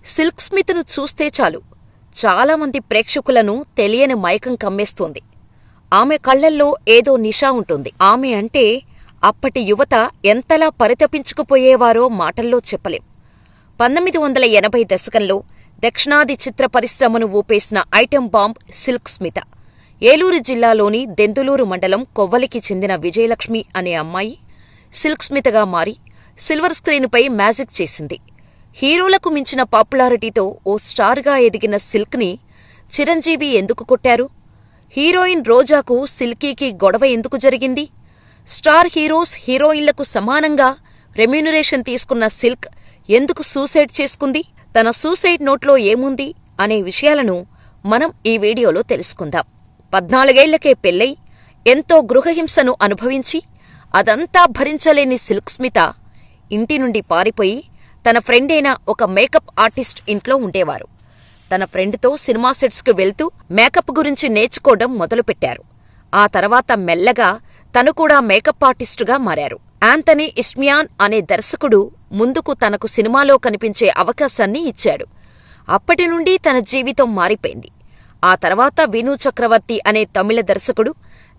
Silk స్మితను చూస్తే చాలు చాలామంది ప్రేక్షకులను తెలియని మైకం కమ్మేస్తోంది. ఆమె కళ్లల్లో ఏదో నిషా ఉంటుంది. ఆమె అంటే అప్పటి యువత ఎంతలా పరితపించుకుపోయేవారో మాటల్లో చెప్పలేం. 1980 దశకంలో దక్షిణాది చిత్ర పరిశ్రమను ఊపేసిన ఐటెం బాంబ్ సిల్క్ స్మిత. ఏలూరు జిల్లాలోని దెందులూరు మండలం కొవ్వలికి చెందిన విజయలక్ష్మి అనే అమ్మాయి సిల్క్ స్మితగా మారి సిల్వర్ స్క్రీనుపై మ్యాజిక్ చేసింది. హీరోలకు మించిన పాపులారిటీతో ఓ స్టార్గా ఎదిగిన సిల్క్ని చిరంజీవి ఎందుకు కొట్టారు? హీరోయిన్ రోజాకు సిల్కీకి గొడవ ఎందుకు జరిగింది? స్టార్ హీరోస్, హీరోయిన్లకు సమానంగా రెమ్యూనరేషన్ తీసుకున్న సిల్క్ ఎందుకు సూసైడ్ చేసుకుంది? తన సూసైడ్ నోట్లో ఏముంది అనే విషయాలను మనం ఈ వీడియోలో తెలుసుకుందాం. 14 పెళ్ళై ఎంతో గృహహింసను అనుభవించి అదంతా భరించలేని సిల్క్ స్మిత ఇంటి నుండి పారిపోయి తన ఫ్రెండైన ఒక మేకప్ ఆర్టిస్ట్ ఇంట్లో ఉండేవారు. తన ఫ్రెండ్తో సినిమా సెట్స్కు వెళ్తూ మేకప్ గురించి నేర్చుకోవడం మొదలుపెట్టారు. ఆ తర్వాత మెల్లగా తను కూడా మేకప్ ఆర్టిస్టుగా మారారు. యాంథనీ ఇస్మియాన్ అనే దర్శకుడు ముందుకు తనకు సినిమాలో కనిపించే అవకాశాన్ని ఇచ్చాడు. అప్పటి నుండి తన జీవితం మారిపోయింది. ఆ తర్వాత విను చక్రవర్తి అనే తమిళ దర్శకుడు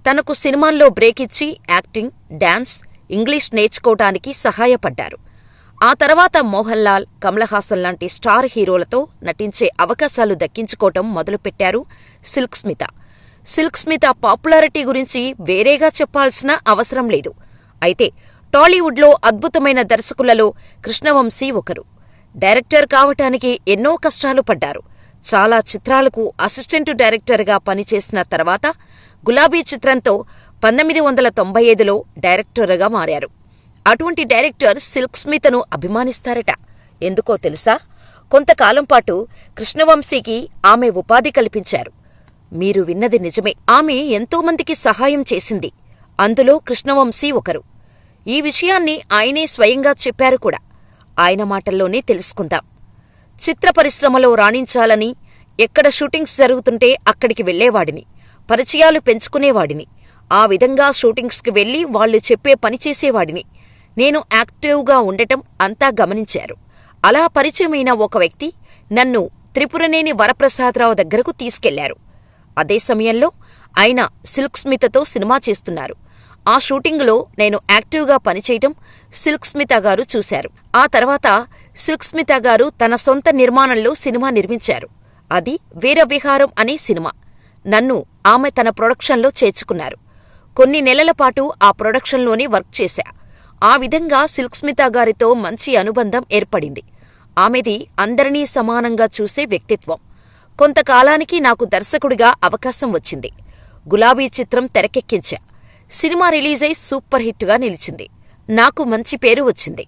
తనకు సినిమాల్లో బ్రేక్ ఇచ్చి యాక్టింగ్, డాన్స్, ఇంగ్లీష్ నేర్చుకోవటానికి సహాయపడ్డారు. ఆ తర్వాత మోహన్ లాల్, కమల్ హాసన్ లాంటి స్టార్ హీరోలతో నటించే అవకాశాలు దక్కించుకోవటం మొదలుపెట్టారు సిల్క్ స్మిత. సిల్క్ స్మిత పాపులారిటీ గురించి వేరేగా చెప్పాల్సిన అవసరం లేదు. అయితే టాలీవుడ్లో అద్భుతమైన దర్శకులలో కృష్ణవంశీ ఒకరు. డైరెక్టర్ కావటానికి ఎన్నో కష్టాలు పడ్డారు. చాలా చిత్రాలకు అసిస్టెంటు డైరెక్టర్గా పనిచేసిన తర్వాత గులాబీ చిత్రంతో 1995లో డైరెక్టర్గా మారారు. అటువంటి డైరెక్టర్ సిల్క్ స్మితను అభిమానిస్తారట. ఎందుకో తెలుసా? కొంతకాలం పాటు కృష్ణవంశీకి ఆమె ఉపాధి కల్పించారు. మీరు విన్నది నిజమే. ఆమె ఎంతోమందికి సహాయం చేసింది. అందులో కృష్ణవంశీ ఒకరు. ఈ విషయాన్ని ఆయనే స్వయంగా చెప్పారు కూడా. ఆయన మాటల్లోనే తెలుసుకుందాం. చిత్ర పరిశ్రమలో రాణించాలని ఎక్కడ షూటింగ్స్ జరుగుతుంటే అక్కడికి వెళ్లేవాడిని. పరిచయాలు పెంచుకునేవాడిని. ఆ విధంగా షూటింగ్స్కి వెళ్లి వాళ్లు చెప్పే పని చేసేవాడిని. నేను యాక్టివ్గా ఉండటం అంతా గమనించారు. అలా పరిచయమైన ఒక వ్యక్తి నన్ను త్రిపురనేని వరప్రసాదరావు దగ్గరకు తీసుకెళ్లారు. అదే సమయంలో ఆయన సిల్క్ స్మితతో సినిమా చేస్తున్నారు. ఆ షూటింగులో నేను యాక్టివ్గా పనిచేయటం సిల్క్ స్మిత గారు చూశారు. ఆ తర్వాత సిల్క్ స్మిత గారు తన సొంత నిర్మాణంలో సినిమా నిర్మించారు. అది వీరవిహారం అనే సినిమా. నన్ను ఆమె తన ప్రొడక్షన్లో చేర్చుకున్నారు. కొన్ని నెలల పాటు ఆ ప్రొడక్షన్లోనే వర్క్ చేశా. ఆ విధంగా సిల్క్ స్మిత గారితో మంచి అనుబంధం ఏర్పడింది. ఆమెది అందరినీ సమానంగా చూసే వ్యక్తిత్వం. కొంతకాలానికి నాకు దర్శకుడిగా అవకాశం వచ్చింది. గులాబీ చిత్రం తెరకెక్కించా. సినిమా రిలీజై సూపర్ హిట్గా నిలిచింది. నాకు మంచి పేరు వచ్చింది.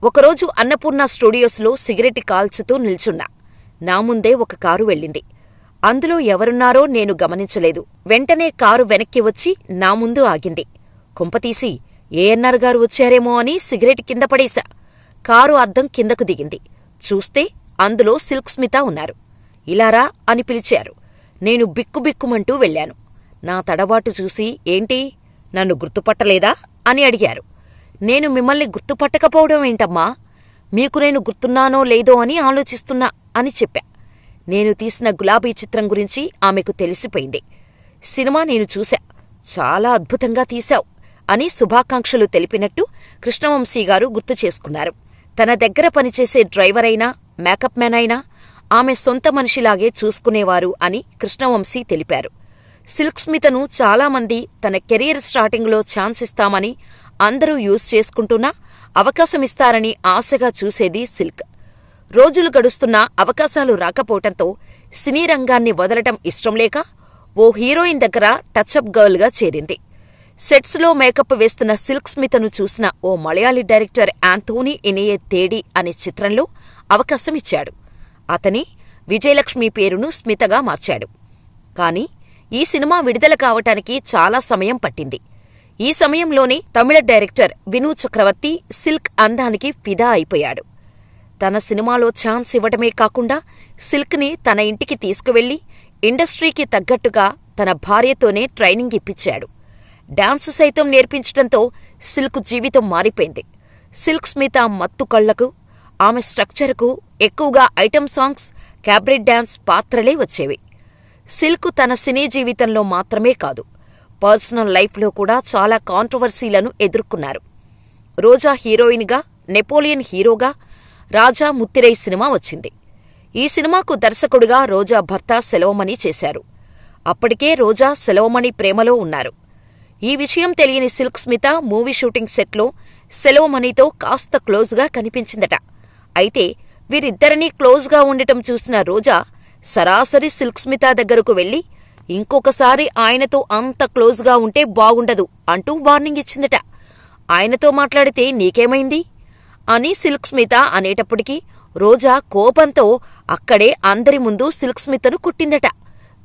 ఒకరోజు అన్నపూర్ణ స్టూడియోస్లో సిగరెట్ కాల్చుతూ నిల్చున్నా. నా ముందే ఒక కారు వెళ్ళింది. అందులో ఎవరున్నారో నేను గమనించలేదు. వెంటనే కారు వెనక్కి వచ్చి నా ముందు ఆగింది. కొంపతీసి ఏఎన్నార్ గారు వచ్చారేమో అని సిగరెట్ కింద పడేశా. కారు అద్దం కిందకు దిగింది. చూస్తే అందులో సిల్క్ స్మిత ఉన్నారు. ఇలారా అని పిలిచారు. నేను బిక్కుబిక్కుమంటూ వెళ్లాను. నా తడబాటు చూసి ఏంటి, నన్ను గుర్తుపట్టలేదా అని అడిగారు. నేను మిమ్మల్ని గుర్తుపట్టకపోవడం ఏంటమ్మా? మీకు నేను గుర్తున్నానో లేదో అని ఆలోచిస్తున్నా అని చెప్పా. నేను తీసిన గులాబీ చిత్రం గురించి ఆమెకు తెలిసిపోయింది. సినిమా నేను చూశా. చాలా అద్భుతంగా తీశావ్ అని శుభాకాంక్షలు తెలిపినట్టు కృష్ణవంశీ గారు గుర్తు చేసుకున్నారు. తన దగ్గర పనిచేసే డ్రైవర్ అయినా, మేకప్ మ్యాన్ అయినా ఆమె సొంత మనిషిలాగే చూసుకునేవారు అని కృష్ణవంశీ తెలిపారు. సిల్క్ స్మితను చాలామంది తన కెరీర్ స్టార్టింగ్లో ఛాన్స్ ఇస్తామని అందరూ యూజ్ చేసుకుంటున్నా అవకాశమిస్తారని ఆశగా చూసేది సిల్క్. రోజులు గడుస్తున్నా అవకాశాలు రాకపోవటంతో సినీ రంగాన్ని వదలటం ఇష్టంలేక ఓ హీరోయిన్ దగ్గర టచ్అప్ గర్ల్గా చేరింది. సెట్స్లో మేకప్ వేస్తున్న సిల్క్ స్మితను చూసిన ఓ మలయాళీ డైరెక్టర్ యాంథోనీ ఇనియే తేడి అనే చిత్రంలో అవకాశమిచ్చాడు. అతని విజయలక్ష్మి పేరును స్మితగా మార్చాడు. కాని ఈ సినిమా విడుదల కావటానికి చాలా సమయం పట్టింది. ఈ సమయంలోనే తమిళ డైరెక్టర్ విను చక్రవర్తి సిల్క్ అందానికి ఫిదా అయిపోయాడు. తన సినిమాలో ఛాన్స్ ఇవ్వటమే కాకుండా సిల్క్ని తన ఇంటికి తీసుకువెళ్లి ఇండస్ట్రీకి తగ్గట్టుగా తన భార్యతోనే ట్రైనింగ్ ఇప్పించాడు. డాన్సు సైతం నేర్పించటంతో సిల్క్ జీవితం మారిపోయింది. సిల్క్ స్మిత మత్తు కళ్లకు ఆమె స్ట్రక్చర్కు ఎక్కువగా ఐటమ్ సాంగ్స్, క్యాబరెట్ డాన్స్ పాత్రలే వచ్చేవి. సిల్క్ తన సినీ జీవితంలో మాత్రమే కాదు, పర్సనల్ లైఫ్లో కూడా చాలా కాంట్రవర్సీలను ఎదుర్కొన్నారు. రోజా హీరోయిన్గా, నెపోలియన్ హీరోగా రాజా ముత్తిరై సినిమా వచ్చింది. ఈ సినిమాకు దర్శకుడిగా రోజా భర్త సెలవుమణి చేశారు. అప్పటికే రోజా సెలవుమణి ప్రేమలో ఉన్నారు. ఈ విషయం తెలియని సిల్క్ స్మిత మూవీ షూటింగ్ సెట్లో సెలవుమణితో కాస్త క్లోజ్గా కనిపించిందట. అయితే వీరిద్దరినీ క్లోజ్గా ఉండటం చూసిన రోజా సరాసరి సిల్క్ స్మిత దగ్గరకు వెళ్లి, ఇంకొకసారి ఆయనతో అంత క్లోజ్గా ఉంటే బాగుండదు అంటూ వార్నింగ్ ఇచ్చిందట. ఆయనతో మాట్లాడితే నీకేమైంది అని సిల్క్ స్మిత అనేటప్పటికీ రోజా కోపంతో అక్కడే అందరి ముందు సిల్క్ స్మితను కుట్టిందట.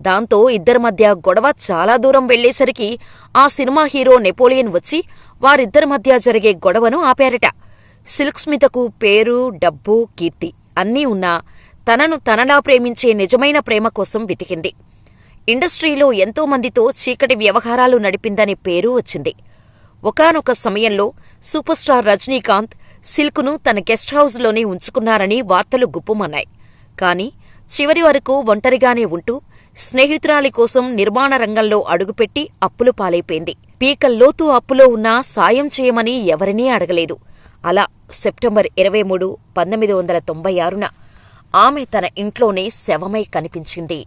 దాంతో ఇద్దరి మధ్య గొడవ చాలా దూరం వెళ్లేసరికి ఆ సినిమా హీరో నెపోలియన్ వచ్చి వారిద్దరి మధ్య జరిగే గొడవను ఆపారట. సిల్క్ స్మితకు పేరు, డబ్బు, కీర్తి అన్నీ ఉన్నా తనను తనలా ప్రేమించే నిజమైన ప్రేమ కోసం వెతికింది. ఇండస్ట్రీలో ఎంతోమందితో చీకటి వ్యవహారాలు నడిపిందనే పేరు వచ్చింది. ఒకానొక సమయంలో సూపర్ స్టార్ రజనీకాంత్ సిల్క్ను తన గెస్ట్ హౌస్లోనే ఉంచుకున్నారని వార్తలు గుప్పుమన్నాయి. కాని చివరి వరకు ఒంటరిగానే ఉంటూ స్నేహితురాలి కోసం నిర్మాణ రంగంలో అడుగుపెట్టి అప్పులు పాలైపోయింది. పీకల్లోతు అప్పులో ఉన్నా సాయం చేయమని ఎవరినీ అడగలేదు. అలా సెప్టెంబర్ 23, 1996న ఆమె తన ఇంట్లోనే శవమై కనిపించింది.